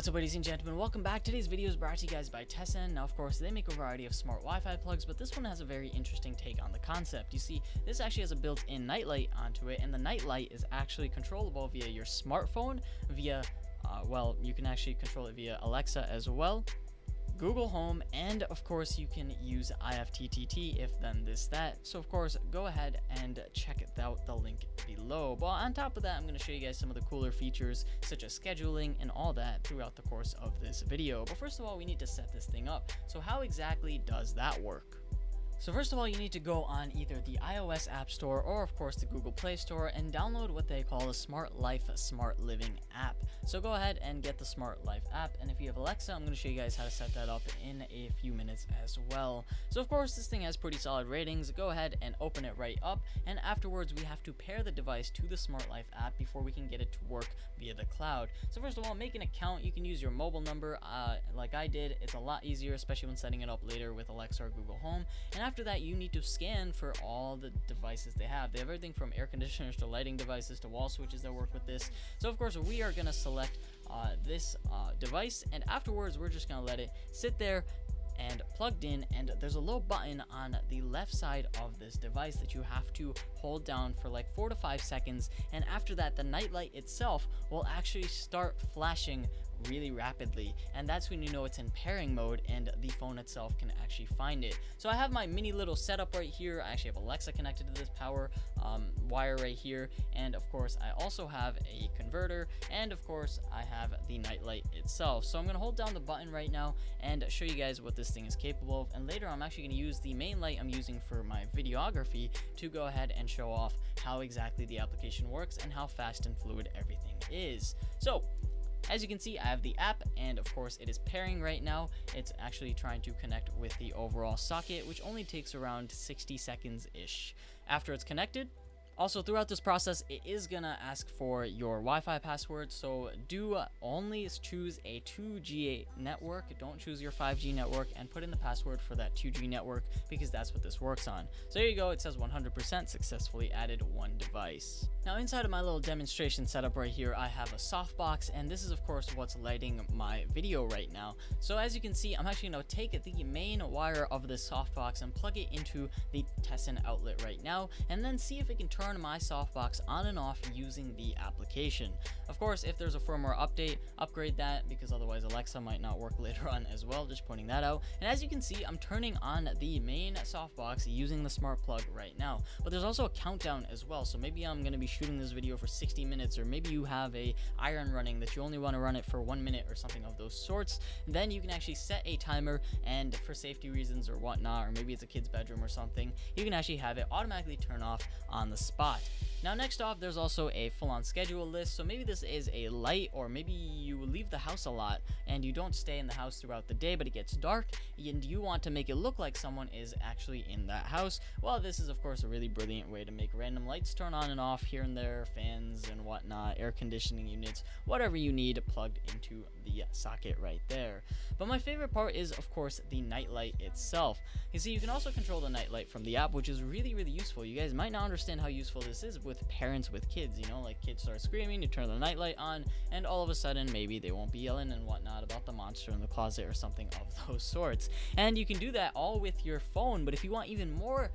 What's up, ladies and gentlemen, welcome back. Today's video is brought to you guys by Tesson. Now, of course, they make a variety of smart Wi-Fi plugs, but this one has a very interesting take on the concept. You see, this actually has a built-in nightlight onto it, and the nightlight is actually controllable via your smartphone, via, well, you can actually control it via Alexa as well, Google Home, and of course you can use IFTTT, if then this that. So of course, go ahead and check out the link below. But on top of that, I'm going to show you guys some of the cooler features such as scheduling and all that throughout the course of this video. But first of all, we need to set this thing up. So how exactly does that work? So first of all, you need to go on either the iOS App Store or of course the Google Play Store and download what they call the Smart Life Smart Living app. So go ahead and get the Smart Life app, and if you have Alexa, I'm going to show you guys how to set that up in a few minutes as well. So of course, this thing has pretty solid ratings. Go ahead and open it right up, and afterwards we have to pair the device to the Smart Life app before we can get it to work via the cloud. So first of all, make an account. You can use your mobile number like I did. It's a lot easier, especially when setting it up later with Alexa or Google Home. And after that, you need to scan for all the devices they have. They have everything from air conditioners to lighting devices to wall switches that work with this. So of course, we are going to select this device, and afterwards we're just going to let it sit there and plugged in, and there's a little button on the left side of this device that you have to hold down for like 4 to 5 seconds, and after that the nightlight itself will actually start flashing really rapidly, and that's when you know it's in pairing mode and the phone itself can actually find it. So I have my mini little setup right here. I actually have Alexa connected to this power wire right here, and of course I also have a converter, and of course I have the nightlight itself. So I'm going to hold down the button right now and show you guys what this thing is capable of, and later I'm actually going to use the main light I'm using for my videography to go ahead and show off how exactly the application works and how fast and fluid everything is. So as you can see, I have the app, and of course it is pairing right now. It's actually trying to connect with the overall socket, which only takes around 60 seconds-ish. After it's connected, also throughout this process, it is gonna ask for your Wi-Fi password, so do only choose a 2G network. Don't choose your 5G network, and put in the password for that 2G network, because that's what this works on. So there you go, it says 100% successfully added one device. Now inside of my little demonstration setup right here, I have a softbox, and this is of course what's lighting my video right now. So as you can see, I'm actually gonna take the main wire of this softbox and plug it into the Tesson outlet right now, and then see if it can turn my softbox on and off using the application. Of course, if there's a firmware update, upgrade that, because otherwise Alexa might not work later on as well. Just pointing that out. And as you can see, I'm turning on the main softbox using the smart plug right now, but there's also a countdown as well. So maybe I'm going to be shooting this video for 60 minutes, or maybe you have a iron running that you only want to run it for 1 minute or something of those sorts. Then you can actually set a timer, and for safety reasons or whatnot, or maybe it's a kid's bedroom or something, you can actually have it automatically turn off on the spot. Now next off, there's also a full-on schedule list. So maybe this is a light, or maybe you leave the house a lot and you don't stay in the house throughout the day, but it gets dark and you want to make it look like someone is actually in that house. Well, this is of course a really brilliant way to make random lights turn on and off here and there, fans and whatnot, air conditioning units, whatever you need plugged into the socket right there. But my favorite part is of course the nightlight itself. You see, you can also control the nightlight from the app, which is really useful. You guys might not understand how useful this is with parents with kids, you know, like kids start screaming, you turn the nightlight on, and all of a sudden maybe they won't be yelling and whatnot about the monster in the closet or something of those sorts. And you can do that all with your phone, but if you want even more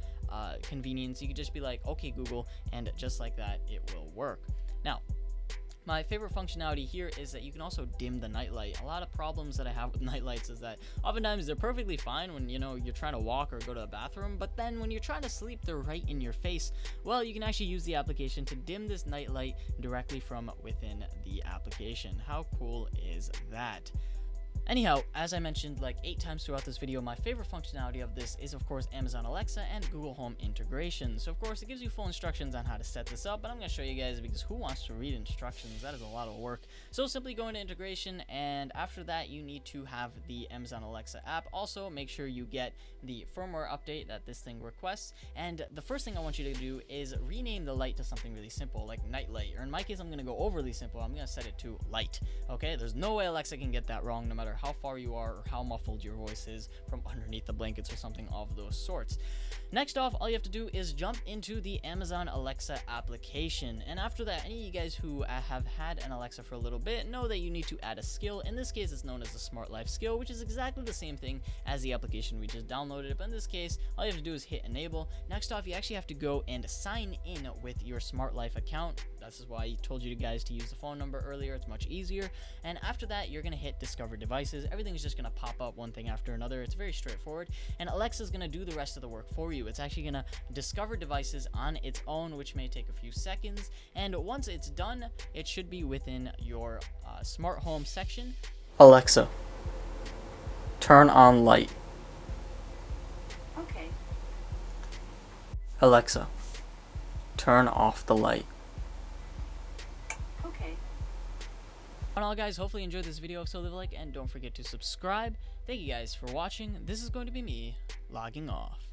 convenience, you could just be like, okay Google, and just like that it will work. Now my favorite functionality here is that you can also dim the nightlight. A lot of problems that I have with nightlights is that oftentimes they're perfectly fine when, you know, you're trying to walk or go to a bathroom, but then when you're trying to sleep, they're right in your face. Well, you can actually use the application to dim this nightlight directly from within the application. How cool is that? Anyhow, as I mentioned like 8 times throughout this video, my favorite functionality of this is of course Amazon Alexa and Google Home integration. So of course it gives you full instructions on how to set this up, but I'm going to show you guys because who wants to read instructions? That is a lot of work. So simply go into integration, and after that you need to have the Amazon Alexa app. Also make sure you get the firmware update that this thing requests, and the first thing I want you to do is rename the light to something really simple like night light, or in my case I'm going to go overly simple. I'm going to set it to light. Okay, there's no way Alexa can get that wrong, no matter how far you are or how muffled your voice is from underneath the blankets or something of those sorts. Next off, all you have to do is jump into the Amazon Alexa application, and after that, any of you guys who have had an Alexa for a little bit know that you need to add a skill. In this case, it's known as the Smart Life skill, which is exactly the same thing as the application we just downloaded, but in this case, all you have to do is hit enable. Next off, you actually have to go and sign in with your Smart Life account. This is why I told you guys to use the phone number earlier. It's much easier. And after that, you're going to hit discover devices. Everything is just going to pop up one thing after another. It's very straightforward, and Alexa is going to do the rest of the work for you. It's actually going to discover devices on its own, which may take a few seconds, and once it's done, it should be within your smart home section. Alexa, turn on light. Okay. Alexa, turn off the light. Okay. All guys, hopefully you enjoyed this video. If so, leave a like and don't forget to subscribe. Thank you guys for watching. This is going to be me logging off.